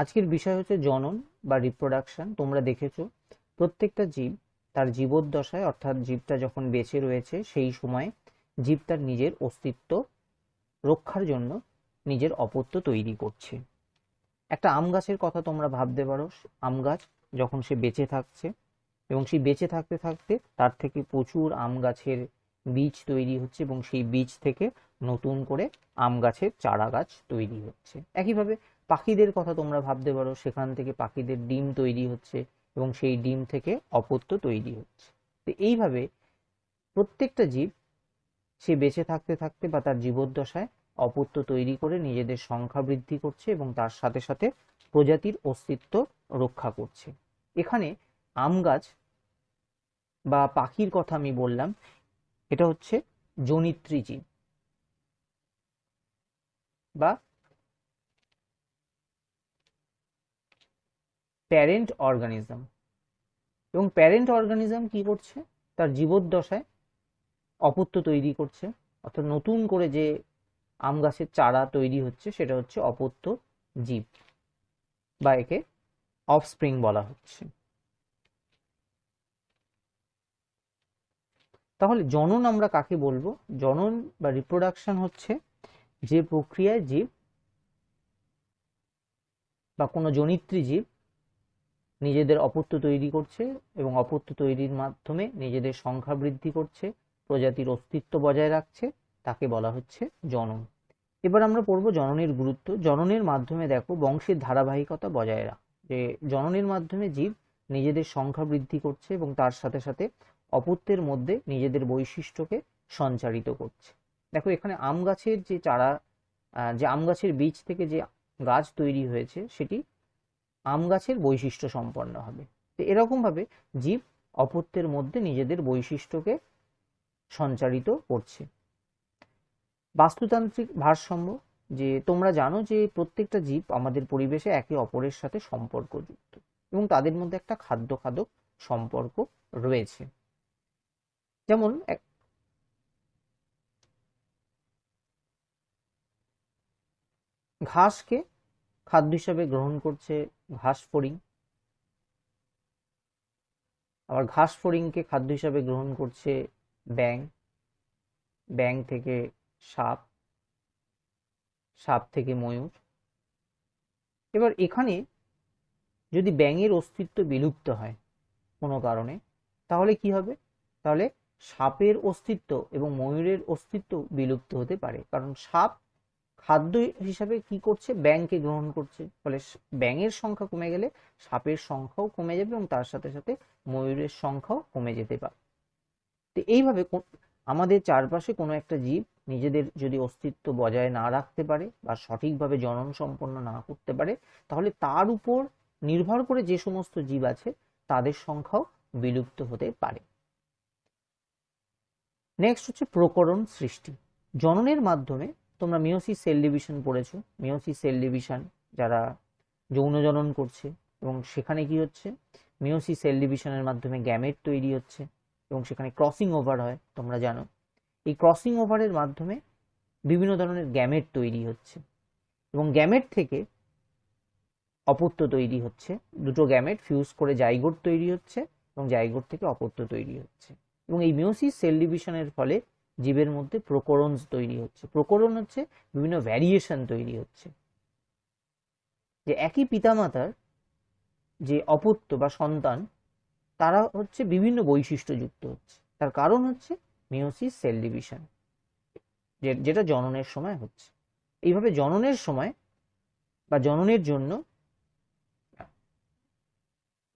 আজকের বিষয় হচ্ছে জনন বা রিপ্রোডাকশন। তোমরা দেখেছো প্রত্যেকটা জীব তার জীবদ্দশায়, অর্থাৎ জীবটা যখন বেঁচে রয়েছে সেই সময় জীব তার নিজের অস্তিত্ব রক্ষার জন্য নিজের অপত্য তৈরি করছে। একটা আম গাছের কথা তোমরা ভাবতে পারো। আম গাছ যখন সে বেঁচে থাকছে এবং সেই বেঁচে থাকতে থাকতে তার থেকে প্রচুর আম গাছের বীজ তৈরি হচ্ছে এবং সেই বীজ থেকে নতুন করে আম গাছের চারা গাছ তৈরি হচ্ছে। একইভাবে পাখিদের কথা তোমরা ভাবতে পারো, সেখান থেকে পাখিদের ডিম তৈরি হচ্ছে এবং সেই ডিম থেকে অপত্য তৈরি হচ্ছে। তো এইভাবে প্রত্যেকটা জীব সে বেঁচে থাকতে থাকতে বা তার জীবদ্দশায় অপত্য তৈরি করে নিজেদের সংখ্যা বৃদ্ধি করছে এবং তার সাথে সাথে প্রজাতির অস্তিত্ব রক্ষা করছে। এখানে আম গাছ বা পাখির কথা আমি বললাম, এটা হচ্ছে জনিত্রী জীব বা প্যারেন্ট অর্গানিজম। এবং প্যারেন্ট অর্গানিজম কি করছে? তার জীবদ্দশায় অপত্য তৈরি করছে, অর্থাৎ নতুন করে যে আম গাছের চারা তৈরি হচ্ছে সেটা হচ্ছে অপত্য জীব বা একে অফস্প্রিং বলা হচ্ছে। তাহলে জনন আমরা কাকে বলবো? জনন বা রিপ্রোডাকশন হচ্ছে যে প্রক্রিয়ায় জীব বা কোনো জনিত্রী জীব নিজেদের অপত্য তৈরি করছে এবং অপত্য তৈরির মাধ্যমে নিজেদের সংখ্যা বৃদ্ধি করছে, প্রজাতির অস্তিত্ব বজায় রাখছে, তাকে বলা হচ্ছে জনন। এবার আমরা পড়বো জননের গুরুত্ব। জননের মাধ্যমে দেখো বংশের ধারাবাহিকতা বজায় রাখা, যে জননের মাধ্যমে জীব নিজেদের সংখ্যা বৃদ্ধি করছে এবং তার সাথে সাথে অপত্যের মধ্যে নিজেদের বৈশিষ্ট্যকে সঞ্চারিত করছে। দেখো এখানে আম গাছের যে চারা, যে আম গাছের বীজ থেকে যে গাছ তৈরি হয়েছে সেটি আম গাছের বৈশিষ্ট্য সম্পন্ন হবে। তো এরকম ভাবে জীব অপত্যের মধ্যে নিজেদের বৈশিষ্ট্যকে সঞ্চারিত করছে। বাস্তুতান্ত্রিক ভারসাম্য, যে তোমরা জানো যে প্রত্যেকটা জীব আমাদের পরিবেশে একে অপরের সাথে সম্পর্কযুক্ত এবং তাদের মধ্যে একটা খাদ্য খাদক সম্পর্ক রয়েছে। যেমন ঘাসকে খাদ্য হিসাবে গ্রহণ করছে ঘাস ফড়িং, আবার ঘাস ফড়িংকে খাদ্য হিসাবে গ্রহণ করছে ব্যাঙ, ব্যাঙ থেকে সাপ, সাপ থেকে ময়ূর। এবার এখানে যদি ব্যাঙের অস্তিত্ব বিলুপ্ত হয় কোনো কারণে, তাহলে কি হবে? তাহলে সাপের অস্তিত্ব এবং ময়ূরের অস্তিত্ব বিলুপ্ত হতে পারে, কারণ সাপ খাদ্য হিসাবে কি করছে? ব্যাঙকে গ্রহণ করছে। ফলে ব্যাঙের সংখ্যা কমে গেলে সাপের সংখ্যাও কমে যাবে এবং তার সাথে সাথে ময়ূরের সংখ্যাও কমে যেতে পারে। তো এইভাবে আমাদের চারপাশে কোনো একটা জীব নিজেদের যদি অস্তিত্ব বজায় না রাখতে পারে বা সঠিকভাবে জনন সম্পন্ন না করতে পারে, তাহলে তার উপর নির্ভর করে যে সমস্ত জীব আছে তাদের সংখ্যাও বিলুপ্ত হতে পারে। নেক্সট হচ্ছে প্রকরণ সৃষ্টি। জননের মাধ্যমে তোমরা মিওসিস সেল ডিভিশন পড়েছো। মিওসিস সেল ডিভিশন যারা যৌন জনন করছে এবং সেখানে কি হচ্ছে? মিওসিস সেল ডিভিশনের মাধ্যমে গ্যামেট তৈরি হচ্ছে এবং সেখানে ক্রসিং ওভার হয়, তোমরা জানো। এই ক্রসিং ওভারের মাধ্যমে বিভিন্ন ধরনের গ্যামেট তৈরি হচ্ছে এবং গ্যামেট থেকে অপত্য তৈরি হচ্ছে। দুটো গ্যামেট ফিউজ করে জাইগোট তৈরি হচ্ছে এবং জাইগোট থেকে অপত্য তৈরি হচ্ছে। এবং এই মিওসিস সেল ডিভিশনের ফলে জীবের মধ্যে প্রকরণ তৈরি হচ্ছে। প্রকরণ হচ্ছে বিভিন্ন ভ্যারিয়েশন তৈরি হচ্ছে, যে একই পিতামাতার যে অপত্য বা সন্তান তারা হচ্ছে বিভিন্ন বৈশিষ্ট্যযুক্ত হচ্ছে। তার কারণ হচ্ছে মিওসিস সেল ডিভিশন, যেটা জননের সময় হচ্ছে। এইভাবে জননের সময় বা জননের জন্য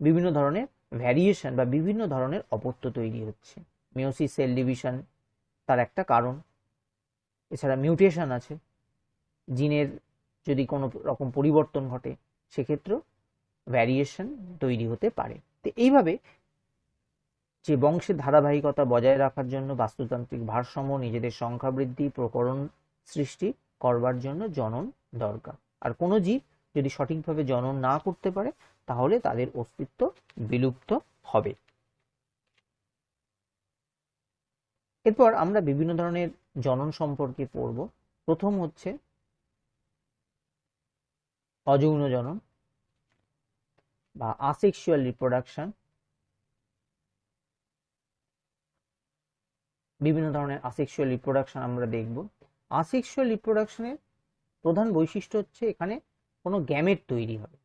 বিভিন্ন ধরনের ভ্যারিয়েশন বা বিভিন্ন ধরনের অপত্য তৈরি হচ্ছে। মিওসিস সেল ডিভিশন তার একটা কারণ। এছাড়া মিউটেশন আছে, জিনের যদি কোনো রকম পরিবর্তন ঘটে সেক্ষেত্রেও ভ্যারিয়েশন তৈরি হতে পারে। তো এইভাবে যে বংশের ধারাবাহিকতা বজায় রাখার জন্য বাস্তুতান্ত্রিক ভারসাম্য, নিজেদের সংখ্যা বৃদ্ধি, প্রকরণ সৃষ্টি করবার জন্য জনন দরকার। আর কোনো জীব যদি সঠিকভাবে জনন না করতে পারে তাহলে তাদের অস্তিত্ব বিলুপ্ত হবে। এরপর আমরা বিভিন্ন ধরনের জনন সম্পর্কে পড়ব। প্রথম হচ্ছে অযৌন জনন। বা আসেক্সুয়াল রিপ্রোডাকশন, বিভিন্ন ধরনের আসেক্সুয়াল রিপ্রোডাকশন আমরা দেখব। আসেক্সুয়াল রিপ্রোডাকশনের প্রধান বৈশিষ্ট্য হচ্ছে এখানে কোনো গ্যামেট তৈরি হবে,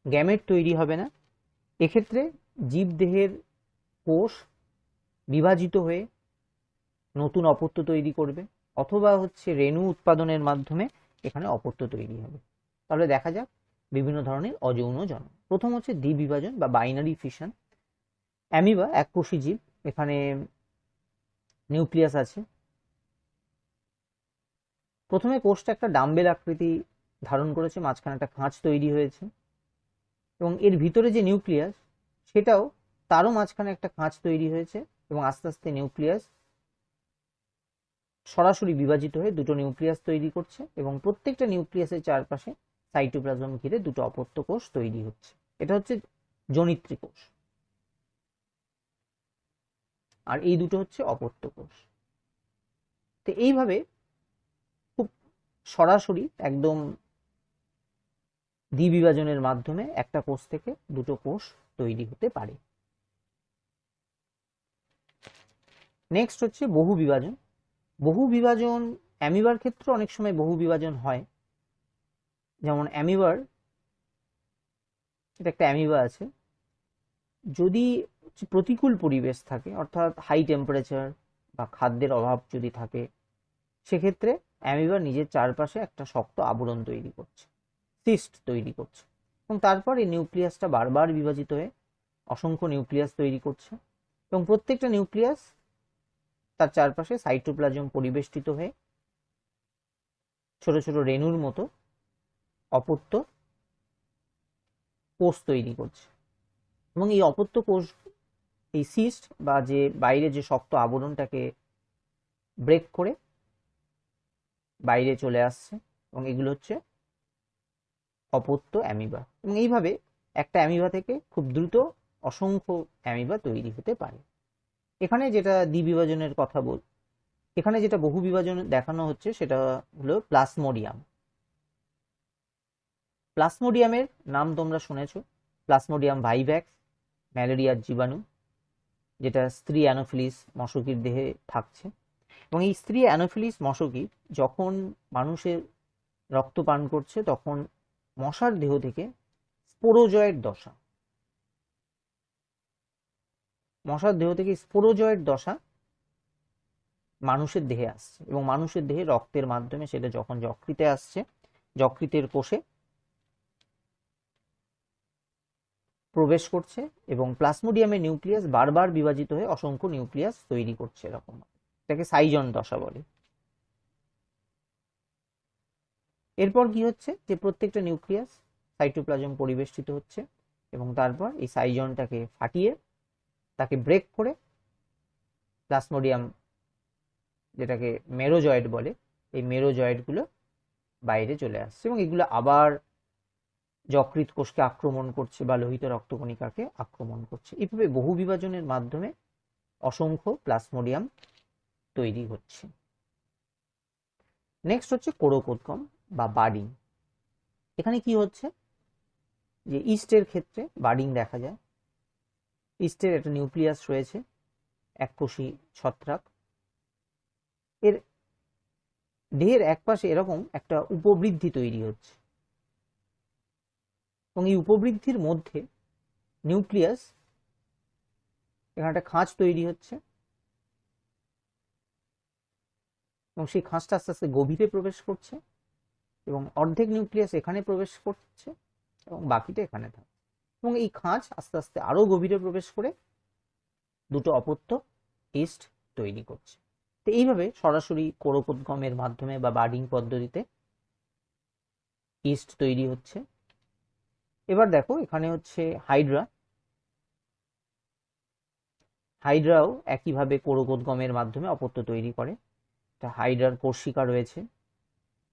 গ্যামেট তৈরি হবে না। এক্ষেত্রে জীবদেহের কোষ বিভাজিত হয়ে নতুন অপত্য তৈরি করবে, অথবা হচ্ছে রেণু উৎপাদনের মাধ্যমে এখানে অপত্য তৈরি হবে। তাহলে দেখা যাক বিভিন্ন ধরনের অযৌন জনন। প্রথম হচ্ছে দ্বিবিভাজন বা বাইনারি ফিশন। অ্যামিবা এককোষী জীব, এখানে নিউক্লিয়াস আছে। প্রথমে কোষটা একটা ডাম্বেল আকৃতি ধারণ করেছে, মাঝখানে একটা খাঁজ তৈরি হয়েছে, এবং এর ভিতরে যে নিউক্লিয়াস সেটাও তারও মাঝখানে একটা খাঁজ তৈরি হয়েছে, এবং আস্তে আস্তে নিউক্লিয়াস সরাসরি বিভাজিত হয়ে দুটো নিউক্লিয়াস তৈরি করছে, এবং প্রত্যেকটা নিউক্লিয়াসের চারপাশে সাইটোপ্লাজম ঘিরে দুটো অপত্য কোষ তৈরি হচ্ছে। এটা হচ্ছে জনিত্রী কোষ, আর এই দুটো হচ্ছে অপত্য কোষ। তো এইভাবে খুব সরাসরি একদম দ্বিবিভাজনের মাধ্যমে একটা কোষ থেকে দুটো কোষ তৈরি হতে পারে। নেক্সট হচ্ছে বহু বিভাজন। বহু বিভাজন অ্যামিবার ক্ষেত্রে অনেক সময় বহু বিভাজন হয়। যেমন অ্যামিবার, এটা একটা অ্যামিবা আছে, যদি প্রতিকূল পরিবেশ থাকে, অর্থাৎ হাই টেম্পারেচার বা খাদ্যের অভাব যদি থাকে, সেক্ষেত্রে অ্যামিবা নিজের চারপাশে একটা শক্ত আবরণ তৈরি করছে, সিস্ট তৈরি করছে, এবং তারপর এই নিউক্লিয়াসটা বারবার বিভাজিত হয়ে অসংখ্য নিউক্লিয়াস তৈরি করছে, এবং প্রত্যেকটা নিউক্লিয়াস তার চারপাশে সাইটোপ্লাজম পরিবেষ্টিত হয়ে ছোট ছোট রেণুর মতো অপত্য কোষ তৈরি করছে। এবং এই অপত্য কোষ, এই সিস্ট বা যে বাইরে যে শক্ত আবরণটাকে ব্রেক করে বাইরে চলে আসছে, এবং এগুলো হচ্ছে অপত্য অ্যামিবা। এবং এইভাবে একটা অ্যামিবা থেকে খুব দ্রুত অসংখ্য অ্যামিবা তৈরি হতে পারে। এখানে যেটা দ্বিবিভাজনের কথা এখানে যেটা বহু বিভাজন দেখানো হচ্ছে সেটা হলো প্লাজমোডিয়াম। প্লাজমোডিয়ামের নাম তোমরা শুনেছো, প্লাজমোডিয়াম ভাইভ্যাক্স, ম্যালেরিয়ার জীবাণু, যেটা স্ত্রী অ্যানোফিলিস মশকির দেহে থাকছে। এবং এই স্ত্রী অ্যানোফিলিস মশকি যখন মানুষের রক্ত পান করছে, তখন মশার দেহ থেকে স্পোরোজয়েড দশা, মশার দেহ থেকে স্পোরোজয়েড দশা মানুষের দেহে আসছে, এবং মানুষের দেহে রক্তের মাধ্যমে সেটা যখন যকৃতে আসছে, যকৃতের কোষে প্রবেশ করছে, এবং প্লাজমোডিয়ামের নিউক্লিয়াস বারবার বিভাজিত হয়ে অসংখ্য নিউক্লিয়াস তৈরি করছে। এরকম এটাকে সাইজন দশা বলে। এরপর কি হচ্ছে, যে প্রত্যেকটা নিউক্লিয়াস সাইটোপ্লাজম পরিবেষ্টিত হচ্ছে, এবং তারপর এই সাইজনটাকে ফাটিয়ে তাকে ব্রেক করে প্লাজমোডিয়াম, যেটাকে মেরোজয়েড বলে, এই মেরোজয়েডগুলো বাইরে চলে আসছে, এবং এগুলো আবার যকৃৎ কোষকে আক্রমণ করছে বা লোহিত রক্তকণিকাকে আক্রমণ করছে। এইভাবে বহু বিভাজনের মাধ্যমে অসংখ্য প্লাজমোডিয়াম তৈরি হচ্ছে। নেক্সট হচ্ছে কোরকোদ্গম বা বাডিং। এখানে কি হচ্ছে, যে ইস্টের ক্ষেত্রে বাডিং দেখা যায়। ইস্টের একটা নিউক্লিয়াস রয়েছে, এককোষী ছত্রাক, এর দেহের একপাশে এরকম একটা উপবৃদ্ধি তৈরি হচ্ছে, এবং এই উপবৃদ্ধির মধ্যে নিউক্লিয়াস, এখানে একটা খাঁজ তৈরি হচ্ছে, এবং সেই খাঁজটা আস্তে আস্তে গভীরে প্রবেশ করছে, এবং অর্ধেক নিউক্লিয়াস এখানে প্রবেশ করছে এবং বাকিটা এখানে থাকছে, এবং এই খাঁজ আস্তে আস্তে আরো গভীরে প্রবেশ করে দুটো অপত্য ইস্ট তৈরি করছে। তো এইভাবে সরাসরি কোরকোদ্গমের মাধ্যমে বা বাডিং পদ্ধতিতে ইস্ট তৈরি হচ্ছে। এবার দেখো এখানে হচ্ছে হাইড্রা। হাইড্রাও একইভাবে কোরকোদ্গমের মাধ্যমে অপত্য তৈরি করে। হাইড্রার কোর্সিকা রয়েছে,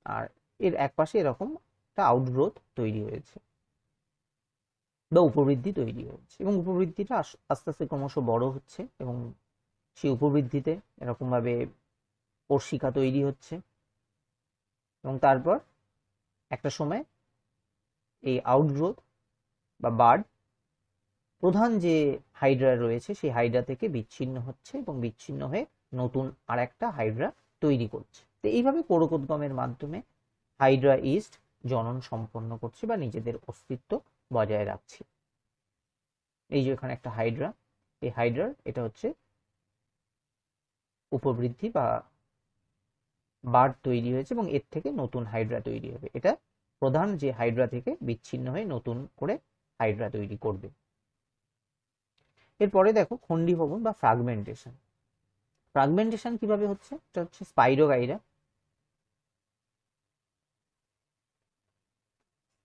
আর এর একপাশে এরকম একটা আউটগ্রোথ তৈরি হয়েছে বা উপবৃদ্ধি তৈরি হয়েছে, এবং উপবৃদ্ধিটা আস্তে আস্তে ক্রমশ বড় হচ্ছে, এবং সেই উপবৃদ্ধিতে এরকম ভাবে কোর্সিকা তৈরি হচ্ছে, এবং তারপর একটা সময় এই আউটগ্রোথ বা বার্ড প্রধান যে হাইড্রা রয়েছে সেই হাইড্রা থেকে বিচ্ছিন্ন হচ্ছে এবং বিচ্ছিন্ন হয়ে নতুন আর একটা হাইড্রা তৈরি করছে। তো এইভাবে কোরকোদ্গমের মাধ্যমে হাইড্রা ইস্ট জনন সম্পন্ন করছে বা নিজেদের অস্তিত্ব বজায় রাখছে। এই যে এখানে একটা হাইড্রা, এই হাইড্রার এটা হচ্ছে উপবৃদ্ধি বা বার্ড তৈরি হয়েছে এবং এর থেকে নতুন হাইড্রা তৈরি হবে। এটা প্রধান যে হাইড্রা থেকে বিচ্ছিন্ন হয়ে নতুন করে হাইড্রা তৈরি করবে। এরপরে দেখো খণ্ডীভবন বা ফ্রাগমেন্টেশন। ফ্রাগমেন্টেশন কিভাবে হচ্ছে? এটা হচ্ছে স্পাইরোগাইরা,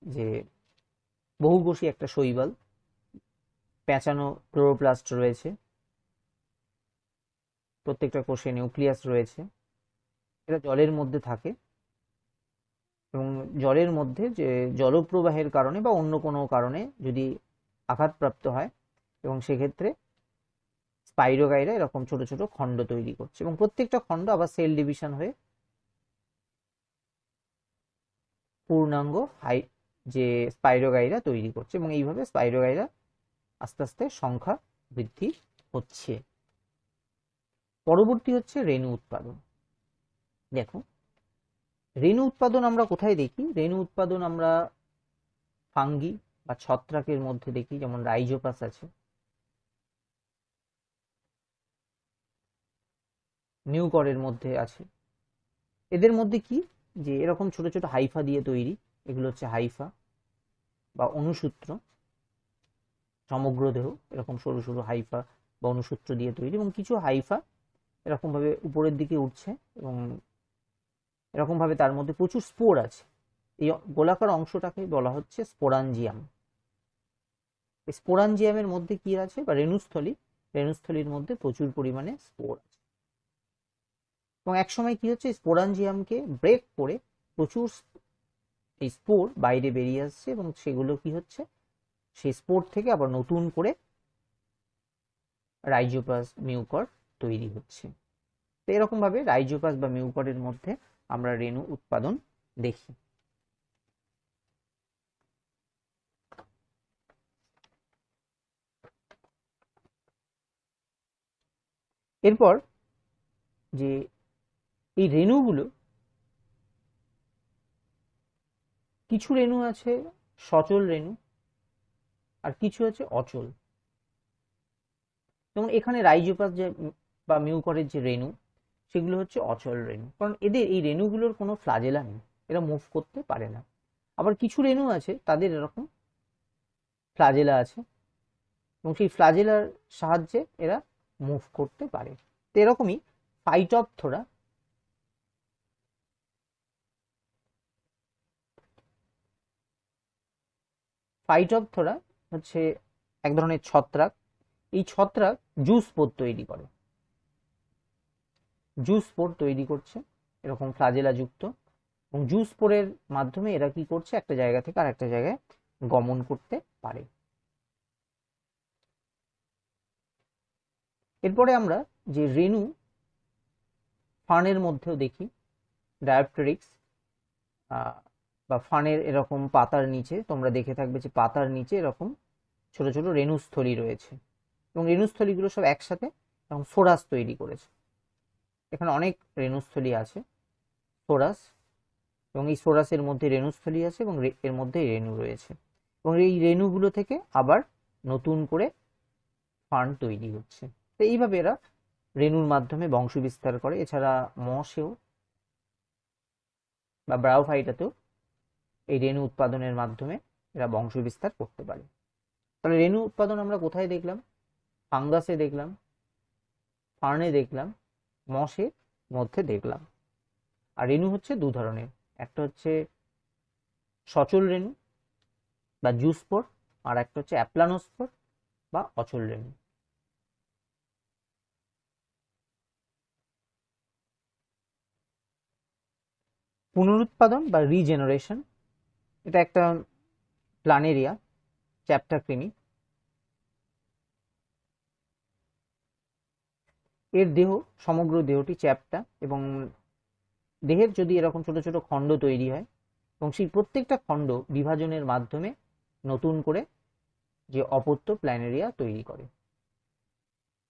যে বহুকোষী একটা শৈবাল, পেঁচানো ক্লোরোপ্লাস্ট রয়েছে, প্রত্যেকটা কোষে নিউক্লিয়াস রয়েছে, এটা জলের মধ্যে থাকে এবং জলের মধ্যে যে জলপ্রবাহের কারণে বা অন্য কোনো কারণে যদি আঘাতপ্রাপ্ত হয় এবং সেক্ষেত্রে স্পাইরোগাইরা এরকম ছোট ছোট খণ্ড তৈরি করছে এবং প্রত্যেকটা খণ্ড আবার সেল ডিভিশন হয়ে পূর্ণাঙ্গ যে স্পাইরোগাইরা তৈরি করছে এবং এইভাবে স্পাইরোগাইরা আস্তে আস্তে সংখ্যা বৃদ্ধি হচ্ছে। পরবর্তী হচ্ছে রেণু উৎপাদন। দেখো রেণু উৎপাদন আমরা কোথায় দেখি? রেণু উৎপাদন আমরা ফাঙ্গি বা ছত্রাকের মধ্যে দেখি, যেমন রাইজোপাস আছে, মিউকরের মধ্যে আছে। এদের মধ্যে কি যে এরকম ছোট ছোট হাইফা দিয়ে তৈরি, এগুলো হচ্ছে হাইফা বা অনুসূত্র। সমগ্র দেহ এরকম সরু সরু হাইফা বা অনুসূত্র দিয়ে তৈরি এবং কিছু হাইফা এরকম ভাবে উপরের দিকে উঠছে এবং এরকম ভাবে তার মধ্যে প্রচুর স্পোর আছে। এই গোলাকার অংশটাকে বলা হচ্ছে স্পোরাঞ্জিয়াম। এই স্পোরাঞ্জিয়ামের মধ্যে কি আছে? বা রেণুস্থলী, রেণুস্থলীর মধ্যে প্রচুর পরিমাণে স্পোর আছে এবং একসময় কি হচ্ছে, স্পোরাঞ্জিয়ামকে ব্রেক করে প্রচুর এই স্পোর বাইরে বেরিয়ে আসছে এবং সেগুলো কি হচ্ছে, সেই স্পোর থেকে আবার নতুন করে রাইজোপাস মিউকর তৈরি হচ্ছে। তো এরকম ভাবে রাইজোপাস বা মিউকরের মধ্যে আমরা রেণু উৎপাদন দেখি। এরপর যে এই রেণুগুলো, কিছু রেণু আছে সচল রেণু আর কিছু আছে অচল। যেমন এখানে রাইজোপাস যে বা মিউকরের যে রেণু, সেগুলো হচ্ছে অচল রেণু, কারণ এদের এই রেণুগুলোর কোনো ফ্লাজেলা নেই, এরা মুভ করতে পারে না। আবার কিছু রেণু আছে তাদের এরকম ফ্লাজেলা আছে এবং সেই ফ্লাজেলার সাহায্যে এরা মুভ করতে পারে। তো এরকমই ফাইটোপথোরা, ফাইটোপথোরা হচ্ছে এক ধরনের ছত্রাক। এই ছত্রাক জুস্পোর তৈরি করে, জুস্পোর তৈরি করছে এরকম ফ্লাজেলা যুক্ত এবং জুস্পোরের মাধ্যমে এরা কি করছে, একটা জায়গা থেকে আর একটা জায়গায় গমন করতে পারে। এরপরে আমরা যে রেণু ফার্নের মধ্যেও দেখি, ডায়োপটেরিক্স বা ফার্নের এরকম পাতার নিচে তোমরা দেখে থাকবে যে পাতার নিচে এরকম ছোট ছোট রেণুস্থলী রয়েছে এবং রেণুস্থলীগুলো সব একসাথে এবং ফোরাস তৈরি করেছে। এখানে অনেক রেণুস্থলী আছে, ফোরাস, এবং এই ফোরাসের মধ্যে রেণুস্থলী আছে এবং এর মধ্যে রেণু রয়েছে এবং এই রেণুগুলো থেকে আবার নতুন করে ফার্ন তৈরি হচ্ছে। তো এইভাবে এরা রেণুর মাধ্যমে বংশ বিস্তার করে। এছাড়া মশেও বা ব্রায়োফাইটাতেও এই রেণু উৎপাদনের মাধ্যমে এরা বংশ বিস্তার করতে পারে। তাহলে রেণু উৎপাদন আমরা কোথায় দেখলাম? ফাঙ্গাসে দেখলাম, ফার্নে দেখলাম, মশের মধ্যে দেখলাম। আর রেণু হচ্ছে দু ধরনের, একটা হচ্ছে সচল রেণু বা জুস্পোর, আর একটা হচ্ছে অ্যাপ্লানোস্পোর বা অচল রেণু। পুনরুৎপাদন বা রিজেনারেশন, এটা একটা প্ল্যানেরিয়া চ্যাপ্টার কৃমি। এর দেহ, সমগ্র দেহটি চ্যাপ্টা এবং দেহের যদি এরকম ছোট ছোট খণ্ড তৈরি হয় এবং সেই প্রত্যেকটা খণ্ড বিভাজনের মাধ্যমে নতুন করে যে অপত্য প্ল্যানেরিয়া তৈরি করে।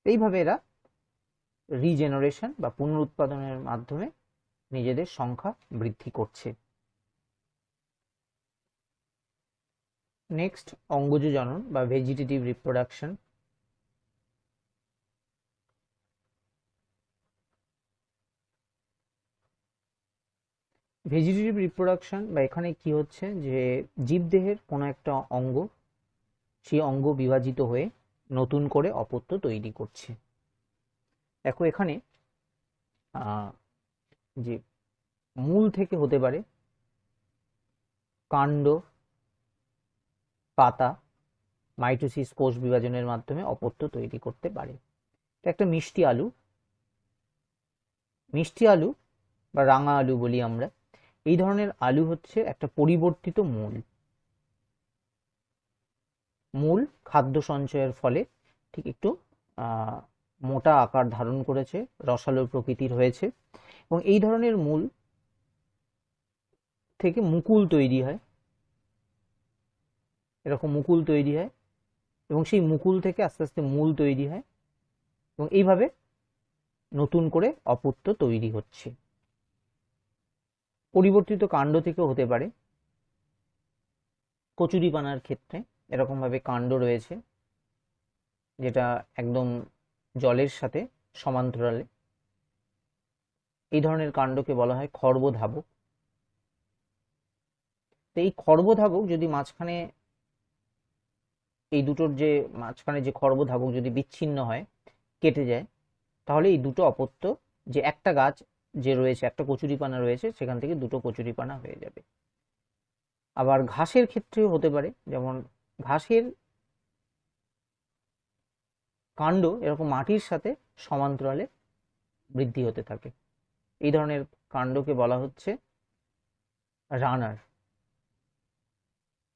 এইভাবে এরা রিজেনারেশন বা পুনরুৎপাদনের মাধ্যমে নিজেদের সংখ্যা বৃদ্ধি করছে। নেক্সট, অঙ্গজ জনন বা ভেজিটেটিভ রিপ্রোডাকশন। ভেজিটেটিভ রিপ্রোডাকশন বা এখানে কি হচ্ছে যে জীবদেহের কোনো একটা অঙ্গ, সেই অঙ্গ বিভাজিত হয়ে নতুন করে অপত্য তৈরি করছে। দেখো এখানে যে মূল থেকে হতে পারে কাণ্ড, পাতা, মাইটোসিস কোষ বিভাজনের মাধ্যমে অপত্য তৈরি করতে পারে। একটা মিষ্টি আলু বা রাঙা আলু বলি আমরা, এই ধরনের আলু হচ্ছে একটা পরিবর্তিত মূল খাদ্য সঞ্চয়ের ফলে ঠিক একটু মোটা আকার ধারণ করেছে, রসালো প্রকৃতির হয়েছে, এবং এই ধরনের মূল থেকে মুকুল তৈরি হয়, এরকম মুকুল তৈরি হয়, এবং সেই মুকুল থেকে আস্তে আস্তে মূল তৈরি হয়, এবং এইভাবে নতুন করে অপত্য তৈরি হচ্ছে। পরিবর্তিত কাণ্ড থেকেও হতে পারে। কচুরিপানার ক্ষেত্রে এরকম ভাবে কাণ্ড রয়েছে যেটা একদম জলের সাথে সমান্তরালে, এই ধরনের কাণ্ডকে বলা হয় খর্বধাবক। তো এই খর্বধাবক যদি মাঝখানে, এই দুটোর যে মাঝখানে যে খর্বধাবক যদি বিচ্ছিন্ন হয়, কেটে যায়, তাহলে এই দুটো অপত্য, যে একটা গাছ যে রয়েছে, একটা কচুরিপানা রয়েছে, সেখান থেকে দুটো কচুরিপানা হয়ে যাবে। আবার ঘাসের ক্ষেত্রেও হতে পারে, যেমন ঘাসের কাণ্ড এরকম মাটির সাথে সমান্তরালে বৃদ্ধি হতে থাকে। এই ধরনের কাণ্ডকে বলা হচ্ছে রানার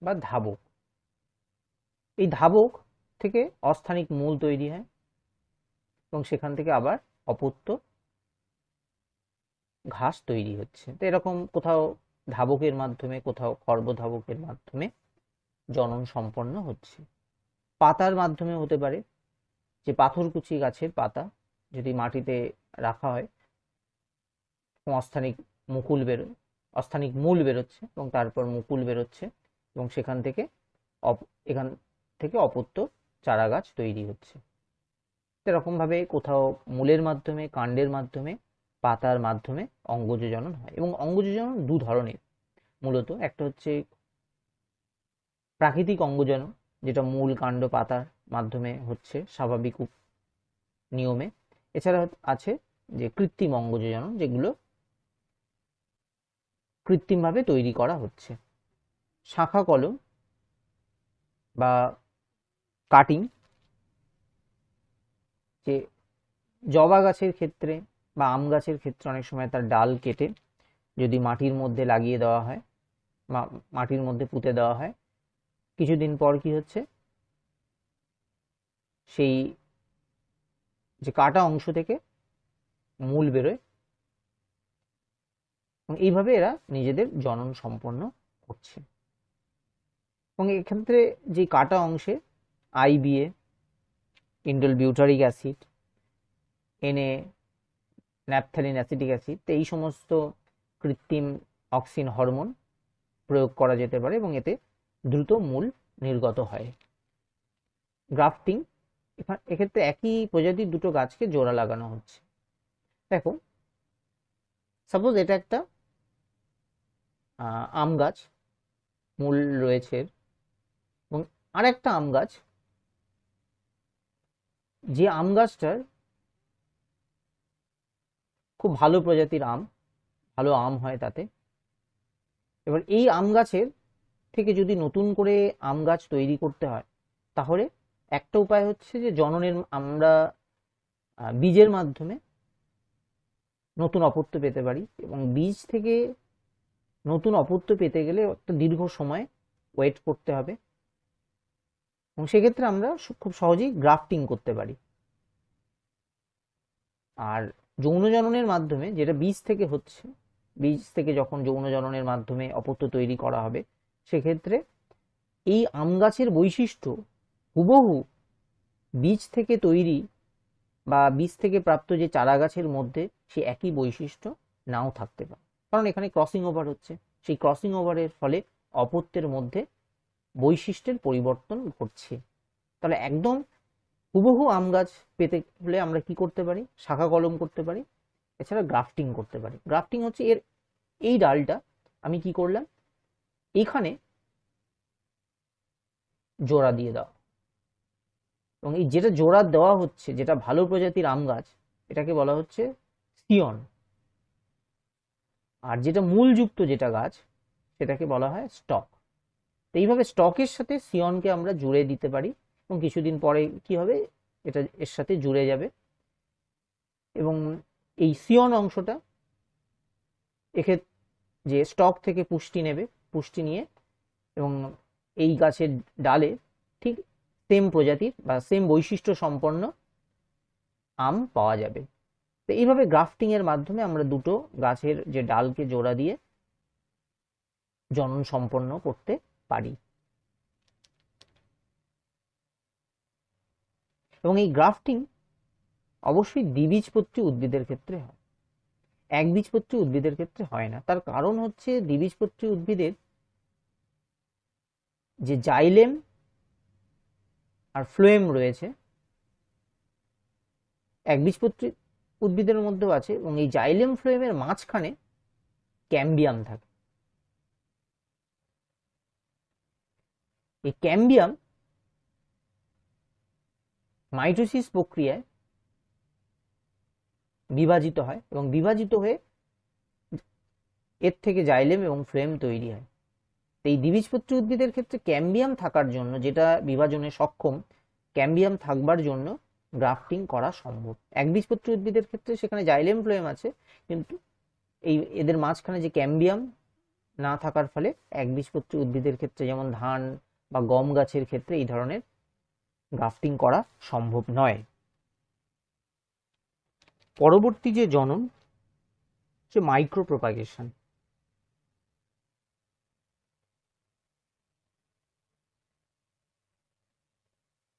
বা ধাবক। এই ধাবক থেকে অস্থানিক মূল তৈরি হয় এবং সেখান থেকে আবার অপত্য ঘাস তৈরি হচ্ছে। তো এরকম কোথাও ধাবকের মাধ্যমে, কোথাও খর্বধাবকের মাধ্যমে জনন সম্পন্ন হচ্ছে। পাতার মাধ্যমে হতে পারে, যে পাথরকুচি গাছের পাতা যদি মাটিতে রাখা হয়, অস্থানিক মূল বেরোচ্ছে এবং তারপর মুকুল বেরোচ্ছে, এবং সেখান থেকে অপত্য চারা গাছ তৈরি হচ্ছে। এরকম ভাবে কোথাও মূলের মাধ্যমে, কাণ্ডের মাধ্যমে, পাতার মাধ্যমে অঙ্গজ জনন হয়। এবং অঙ্গজ জনন দু ধরনের মূলত। একটা হচ্ছে প্রাকৃতিক অঙ্গজনন, যেটা মূল, কাণ্ড, পাতার মাধ্যমে হচ্ছে স্বাভাবিক নিয়মে। এছাড়া আছে যে কৃত্রিম অঙ্গজ জনন, যেগুলো কৃত্রিমভাবে তৈরি করা হচ্ছে। শাখা কলম বা কাটিং, যে জবা গাছের ক্ষেত্রে বা আম গাছের ক্ষেত্রে অনেক সময় তার ডাল কেটে যদি মাটির মধ্যে লাগিয়ে দেওয়া হয়, মাটির মধ্যে পুঁতে দেওয়া হয়, কিছুদিন পর কি হচ্ছে, সেই যে কাটা অংশ থেকে মূল বেরোয়, এবং এইভাবে এরা নিজেদের জনন সম্পন্ন করছে। এবং এক্ষেত্রে যে কাটা অংশে IBA, indole butyric acid, NA, naphthalene acetic acid, এই সমস্ত কৃত্রিম অক্সিন হরমোন প্রয়োগ করা যেতে পারে এবং এতে দ্রুত মূল নির্গত হয়। গ্রাফটিং, এক্ষেত্রে একই প্রজাতির দুটো গাছকে জোড়া লাগানো হচ্ছে। দেখো, সাপোজ এটা একটা আম গাছ, মূল রয়েছে, এবং আরেকটা আম গাছ, যে আম গাছটার খুব ভালো প্রজাতির আম, ভালো আম হয় তাতে। এবার এই আম গাছের থেকে যদি নতুন করে আম গাছ তৈরি করতে হয়, তাহলে একটা উপায় হচ্ছে যে জননের, আমরা বীজের মাধ্যমে নতুন অপত্য পেতে পারি, এবং বীজ থেকে নতুন অপত্য পেতে গেলে একটা দীর্ঘ সময় ওয়েট করতে হবে, এবং সেক্ষেত্রে আমরা খুব সহজেই গ্রাফটিং করতে পারি। আর যৌন জননের মাধ্যমে, যেটা বীজ থেকে হচ্ছে, বীজ থেকে যখন যৌন জননের মাধ্যমে অপত্য তৈরি করা হবে, সেক্ষেত্রে এই আম গাছের বৈশিষ্ট্য হুবহু বীজ থেকে তৈরি বা বীজ থেকে প্রাপ্ত যে চারা গাছের মধ্যে সে একই বৈশিষ্ট্য নাও থাকতে পারে, কারণ এখানে ক্রসিং ওভার হচ্ছে। সেই ক্রসিং ওভারের ফলে অপত্যের মধ্যে বৈশিষ্ট্যের পরিবর্তন ঘটছে। তাহলে একদম হুবহু আম গাছ পেতে হলে আমরা কি করতে পারি? শাখা কলম করতে পারি, এছাড়া গ্রাফটিং করতে পারি। গ্রাফটিং হচ্ছে এর এই ডালটা আমি কি করলাম, এখানে জোড়া দিয়ে দাও, এবং এই যেটা জোড়া দেওয়া হচ্ছে, যেটা ভালো প্রজাতির আম গাছ, এটাকে বলা হচ্ছে সিয়ন। আর যেটা মূলযুক্ত যেটা গাছ, সেটাকে বলা হয় স্টক। তো এইভাবে স্টকের সাথে সিয়নকে আমরা জুড়ে দিতে পারি, এবং কিছুদিন পরে কি হবে, এটা এর সাথে জুড়ে যাবে, এবং এই সিয়ন অংশটা এক্ষেত্রে যে স্টক থেকে পুষ্টি নেবে, পুষ্টি নিয়ে এবং এই গাছের ডালে ঠিক সেম প্রজাতির বা সেম বৈশিষ্ট্য সম্পন্ন আম পাওয়া যাবে। তো এইভাবে গ্রাফটিং এর মাধ্যমে আমরা দুটো গাছের যে ডালকে জোড়া দিয়ে জনন সম্পন্ন করতে পারি। এবং এই গ্রাফটিং অবশ্যই দ্বিবীজপত্রী উদ্ভিদের ক্ষেত্রে হয়, একবীজপত্রী উদ্ভিদের ক্ষেত্রে হয় না। তার কারণ হচ্ছে দ্বিবীজপত্রী উদ্ভিদের যে জাইলেম আর ফ্লোয়েম রয়েছে, একবীজপত্রী উদ্ভিদের মধ্যেও আছে, এবং এই জাইলেম ফ্লোয়েমের মাঝখানে ক্যাম্বিয়াম থাকে। এই ক্যাম্বিয়াম মাইটোসিস প্রক্রিয়ায় বিভাজিত হয়, এবং বিভাজিত হয়ে এর থেকে জাইলেম এবং ফ্লোয়েম তৈরি হয়। এই দ্বিবীজপত্রী উদ্ভিদের ক্ষেত্রে ক্যাম্বিয়াম থাকার জন্য, যেটা বিভাজনে সক্ষম, ক্যাম্বিয়াম থাকবার জন্য গ্রাফটিং করা সম্ভব। একবীজপত্রী উদ্ভিদের ক্ষেত্রে সেখানে জাইলেম ফ্লোয়েম আছে, কিন্তু এই এদের মাঝখানে যে ক্যাম্বিয়াম না থাকার ফলে একবীজপত্রী উদ্ভিদের ক্ষেত্রে, যেমন ধান বা গম গাছের ক্ষেত্রে, এই ধরনের গ্রাফটিং করা সম্ভব নয়। পরবর্তী যে জনন হচ্ছে মাইক্রো প্রপাগেশন।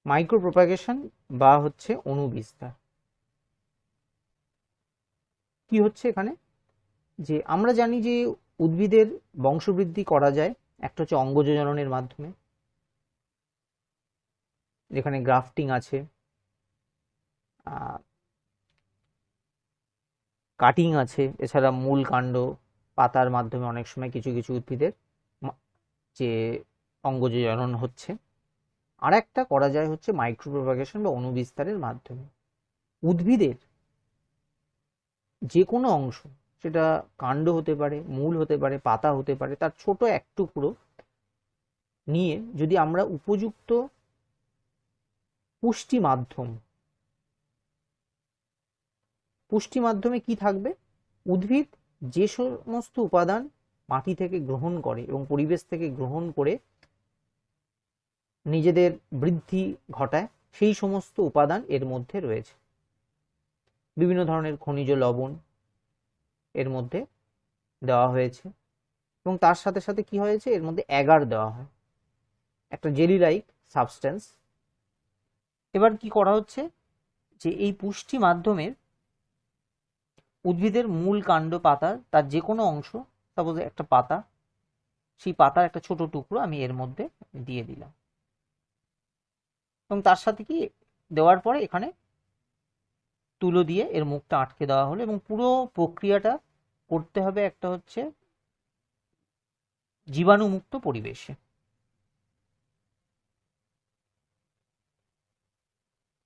মাইক্রো প্রপাগেশন বা হচ্ছে অণুবিস্তার। কি হচ্ছে এখানে, যে আমরা জানি যে উদ্ভিদের বংশবৃদ্ধি করা যায় একটা হচ্ছে অঙ্গজ জননের মাধ্যমে, যেখানে গ্রাফটিং আছে, কাটিং আছে, এছাড়া মূল কাণ্ড পাতার মাধ্যমে অনেক সময় কিছু কিছু উদ্ভিদের যে অঙ্গজ জনন হচ্ছে। আর একটা করা যায় হচ্ছে মাইক্রো প্রপাগেশন বা অণুবিস্তারের মাধ্যমে। উদ্ভিদের যে কোনো অংশ, সেটা কাণ্ড হতে পারে, মূল হতে পারে, পাতা হতে পারে, তার ছোট এক টুকরো নিয়ে যদি আমরা উপযুক্ত পুষ্টি মাধ্যমে কি থাকবে, উদ্ভিদ যে সমস্ত উপাদান মাটি থেকে গ্রহণ করে এবং পরিবেশ থেকে গ্রহণ করে নিজেদের বৃদ্ধি ঘটায়, সেই সমস্ত উপাদান এর মধ্যে রয়েছে। বিভিন্ন ধরনের খনিজ লবণ এর মধ্যে দেওয়া হয়েছে, এবং তার সাথে সাথে কি হয়েছে, এর মধ্যে অ্যাগার দেওয়া হয়, একটা জেলি লাইক সাবস্টেন্স। এবার কি করা হচ্ছে, যে এই পুষ্টি মাধ্যমের উদ্ভিদের মূল কাণ্ড পাতা, তার যে কোনো অংশ, সাপোজ একটা পাতা, সেই পাতার একটা ছোট টুকরো আমি এর মধ্যে দিয়ে দিলাম, এবং তার সাথে কি দেওয়ার পরে এখানে তুলো দিয়ে এর মুখটা আটকে দেওয়া হলো, এবং পুরো প্রক্রিয়াটা করতে হবে একটা হচ্ছে জীবাণুমুক্ত পরিবেশে।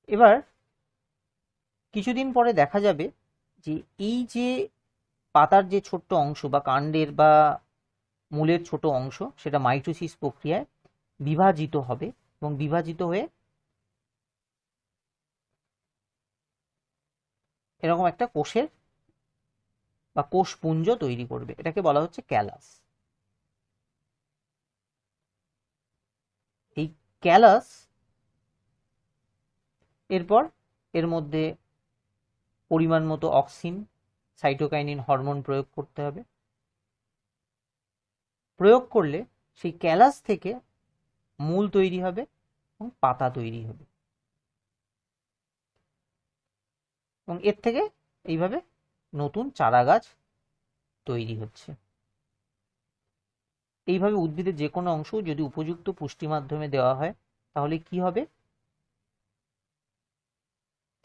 এবার কিছুদিন পরে দেখা যাবে যে এই যে পাতার যে ছোট্ট অংশ বা কাণ্ডের বা মূলের ছোট অংশ, সেটা মাইটোসিস প্রক্রিয়ায় বিভাজিত হবে, এবং বিভাজিত হয়ে এরকম একটা কোষের বা কোষপুঞ্জ তৈরি করবে। এটাকে বলা হচ্ছে ক্যালাস। এই ক্যালাস এরপর এর মধ্যে পরিমাণ মতো অক্সিন, সাইটোকাইনিন হরমোন প্রয়োগ করতে হবে, প্রয়োগ করলে সেই ক্যালাস থেকে মূল তৈরি হবে এবং পাতা তৈরি হবে, এবং এর থেকে এইভাবে নতুন চারা গাছ তৈরি হচ্ছে। এইভাবে উদ্ভিদের যে কোনো অংশ যদি উপযুক্ত পুষ্টি মাধ্যমে দেওয়া হয় তাহলে কি হবে,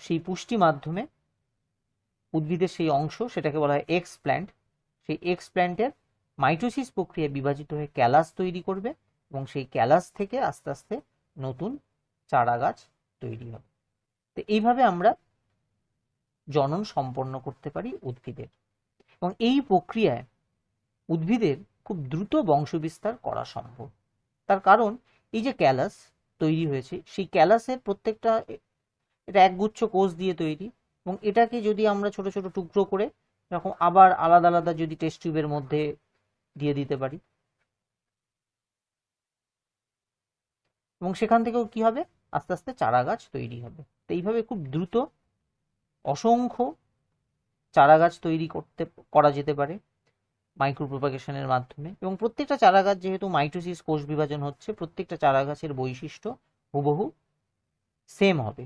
সেই পুষ্টি মাধ্যমে উদ্ভিদের সেই অংশ, সেটাকে বলা হয় এক্স প্ল্যান্ট, সেই এক্স প্ল্যান্টের মাইটোসিস প্রক্রিয়ায় বিভাজিত হয়ে ক্যালাস তৈরি করবে এবং সেই ক্যালাস থেকে আস্তে আস্তে নতুন চারা গাছ তৈরি হবে। তো এইভাবে আমরা জনন সম্পন্ন করতে পারি উদ্ভিদের, এবং এই প্রক্রিয়ায় উদ্ভিদের খুব দ্রুত বংশবিস্তার করা সম্ভব। তার কারণ এই যে ক্যালাস তৈরি হয়েছে, সেই ক্যালাসের প্রত্যেকটা, এটা একগুচ্ছ কোষ দিয়ে তৈরি, এবং এটাকে যদি আমরা ছোট ছোট টুকরো করে এরকম আবার আলাদা আলাদা যদি টেস্ট টিউবের মধ্যে দিয়ে দিতে পারি, এবং সেখান থেকেও কি হবে, আস্তে আস্তে চারা গাছ তৈরি হবে। তো এইভাবে খুব দ্রুত অসংখ্য চারা গাছ তৈরি করা যেতে পারে মাইক্রো প্রপাগেশনের মাধ্যমে, এবং প্রত্যেকটা চারা গাছ যেহেতু মাইটোসিস কোষ বিভাজন হচ্ছে, প্রত্যেকটা চারা গাছের বৈশিষ্ট্য হুবহু সেম হবে।